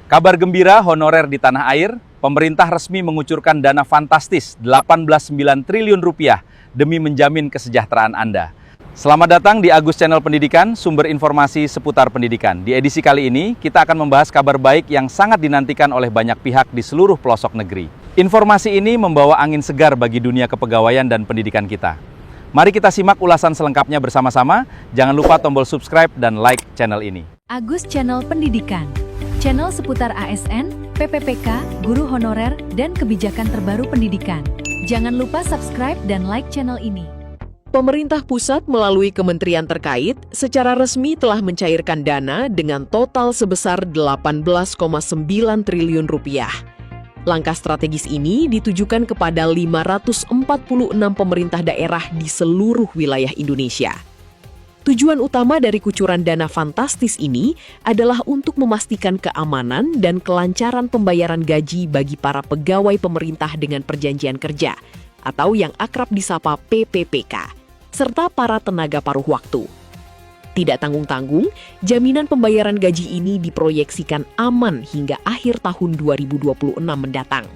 Kabar gembira honorer di tanah air, pemerintah resmi mengucurkan dana fantastis 18,9 triliun rupiah demi menjamin kesejahteraan Anda. Selamat datang di Agus Channel Pendidikan, sumber informasi seputar pendidikan. Di edisi kali ini, kita akan membahas kabar baik yang sangat dinantikan oleh banyak pihak di seluruh pelosok negeri. Informasi ini membawa angin segar bagi dunia kepegawaian dan pendidikan kita. Mari kita simak ulasan selengkapnya bersama-sama. Jangan lupa tombol subscribe dan like channel ini. Agus Channel Pendidikan, channel seputar ASN, PPPK, guru honorer, dan kebijakan terbaru pendidikan. Jangan lupa subscribe dan like channel ini. Pemerintah pusat melalui kementerian terkait secara resmi telah mencairkan dana dengan total sebesar 18,9 triliun rupiah. Langkah strategis ini ditujukan kepada 546 pemerintah daerah di seluruh wilayah Indonesia. Tujuan utama dari kucuran dana fantastis ini adalah untuk memastikan keamanan dan kelancaran pembayaran gaji bagi para pegawai pemerintah dengan perjanjian kerja, atau yang akrab disapa PPPK, serta para tenaga paruh waktu. Tidak tanggung-tanggung, jaminan pembayaran gaji ini diproyeksikan aman hingga akhir tahun 2026 mendatang.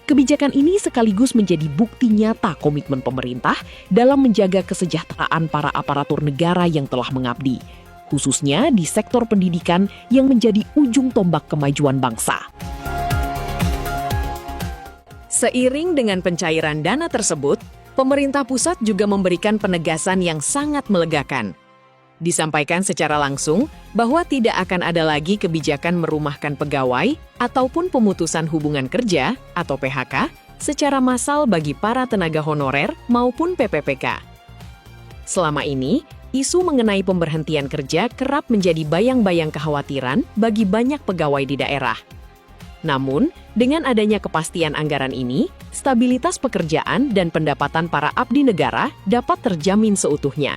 Kebijakan ini sekaligus menjadi bukti nyata komitmen pemerintah dalam menjaga kesejahteraan para aparatur negara yang telah mengabdi, khususnya di sektor pendidikan yang menjadi ujung tombak kemajuan bangsa. Seiring dengan pencairan dana tersebut, pemerintah pusat juga memberikan penegasan yang sangat melegakan. Disampaikan secara langsung bahwa tidak akan ada lagi kebijakan merumahkan pegawai ataupun pemutusan hubungan kerja atau PHK secara massal bagi para tenaga honorer maupun PPPK. Selama ini, isu mengenai pemberhentian kerja kerap menjadi bayang-bayang kekhawatiran bagi banyak pegawai di daerah. Namun, dengan adanya kepastian anggaran ini, stabilitas pekerjaan dan pendapatan para abdi negara dapat terjamin seutuhnya.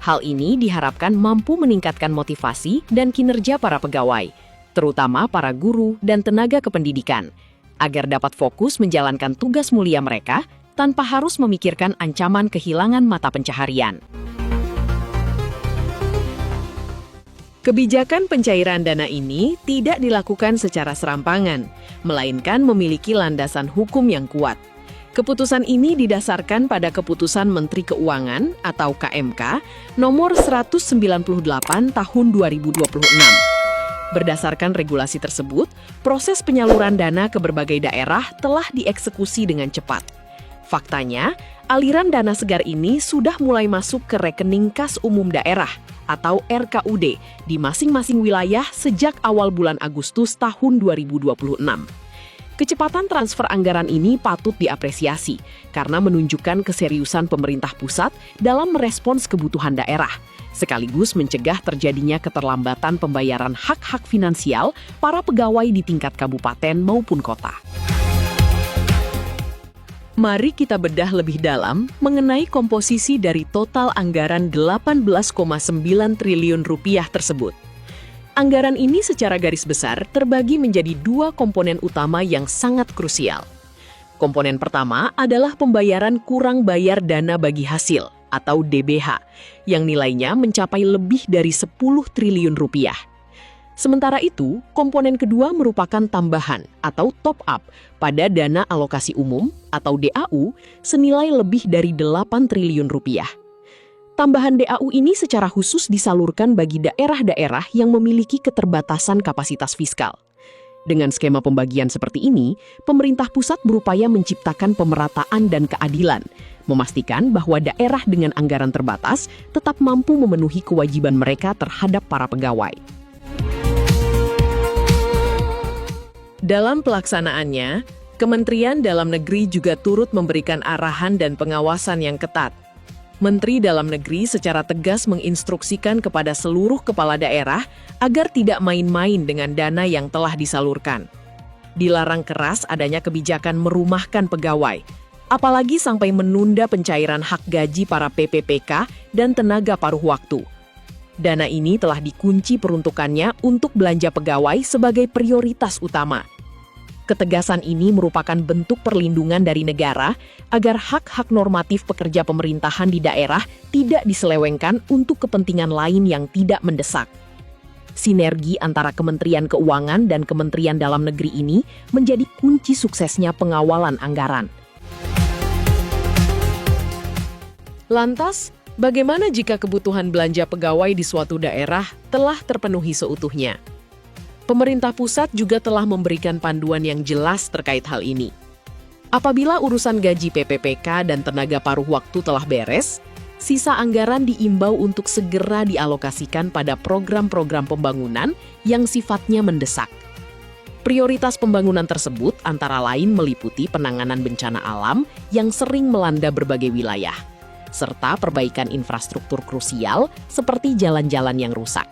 Hal ini diharapkan mampu meningkatkan motivasi dan kinerja para pegawai, terutama para guru dan tenaga kependidikan, agar dapat fokus menjalankan tugas mulia mereka tanpa harus memikirkan ancaman kehilangan mata pencaharian. Kebijakan pencairan dana ini tidak dilakukan secara serampangan, melainkan memiliki landasan hukum yang kuat. Keputusan ini didasarkan pada Keputusan Menteri Keuangan atau KMK nomor 198 tahun 2026. Berdasarkan regulasi tersebut, proses penyaluran dana ke berbagai daerah telah dieksekusi dengan cepat. Faktanya, aliran dana segar ini sudah mulai masuk ke rekening kas umum daerah atau RKUD di masing-masing wilayah sejak awal bulan Agustus tahun 2026. Kecepatan transfer anggaran ini patut diapresiasi karena menunjukkan keseriusan pemerintah pusat dalam merespons kebutuhan daerah, sekaligus mencegah terjadinya keterlambatan pembayaran hak-hak finansial para pegawai di tingkat kabupaten maupun kota. Mari kita bedah lebih dalam mengenai komposisi dari total anggaran 18,9 triliun rupiah tersebut. Anggaran ini secara garis besar terbagi menjadi dua komponen utama yang sangat krusial. Komponen pertama adalah pembayaran kurang bayar dana bagi hasil atau DBH, yang nilainya mencapai lebih dari 10 triliun rupiah. Sementara itu, komponen kedua merupakan tambahan atau top up pada dana alokasi umum atau DAU senilai lebih dari 8 triliun rupiah. Tambahan DAU ini secara khusus disalurkan bagi daerah-daerah yang memiliki keterbatasan kapasitas fiskal. Dengan skema pembagian seperti ini, pemerintah pusat berupaya menciptakan pemerataan dan keadilan, memastikan bahwa daerah dengan anggaran terbatas tetap mampu memenuhi kewajiban mereka terhadap para pegawai. Dalam pelaksanaannya, Kementerian Dalam Negeri juga turut memberikan arahan dan pengawasan yang ketat. Menteri Dalam Negeri secara tegas menginstruksikan kepada seluruh kepala daerah agar tidak main-main dengan dana yang telah disalurkan. Dilarang keras adanya kebijakan merumahkan pegawai, apalagi sampai menunda pencairan hak gaji para PPPK dan tenaga paruh waktu. Dana ini telah dikunci peruntukannya untuk belanja pegawai sebagai prioritas utama. Ketegasan ini merupakan bentuk perlindungan dari negara agar hak-hak normatif pekerja pemerintahan di daerah tidak diselewengkan untuk kepentingan lain yang tidak mendesak. Sinergi antara Kementerian Keuangan dan Kementerian Dalam Negeri ini menjadi kunci suksesnya pengawalan anggaran. Lantas, bagaimana jika kebutuhan belanja pegawai di suatu daerah telah terpenuhi seutuhnya? Pemerintah pusat juga telah memberikan panduan yang jelas terkait hal ini. Apabila urusan gaji PPPK dan tenaga paruh waktu telah beres, sisa anggaran diimbau untuk segera dialokasikan pada program-program pembangunan yang sifatnya mendesak. Prioritas pembangunan tersebut antara lain meliputi penanganan bencana alam yang sering melanda berbagai wilayah, serta perbaikan infrastruktur krusial seperti jalan-jalan yang rusak.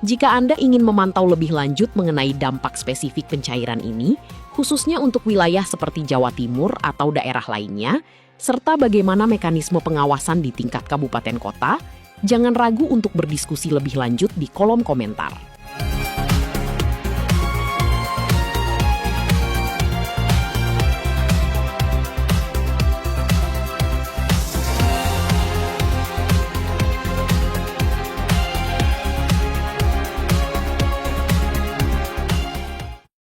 Jika Anda ingin memantau lebih lanjut mengenai dampak spesifik pencairan ini, khususnya untuk wilayah seperti Jawa Timur atau daerah lainnya, serta bagaimana mekanisme pengawasan di tingkat kabupaten kota, jangan ragu untuk berdiskusi lebih lanjut di kolom komentar.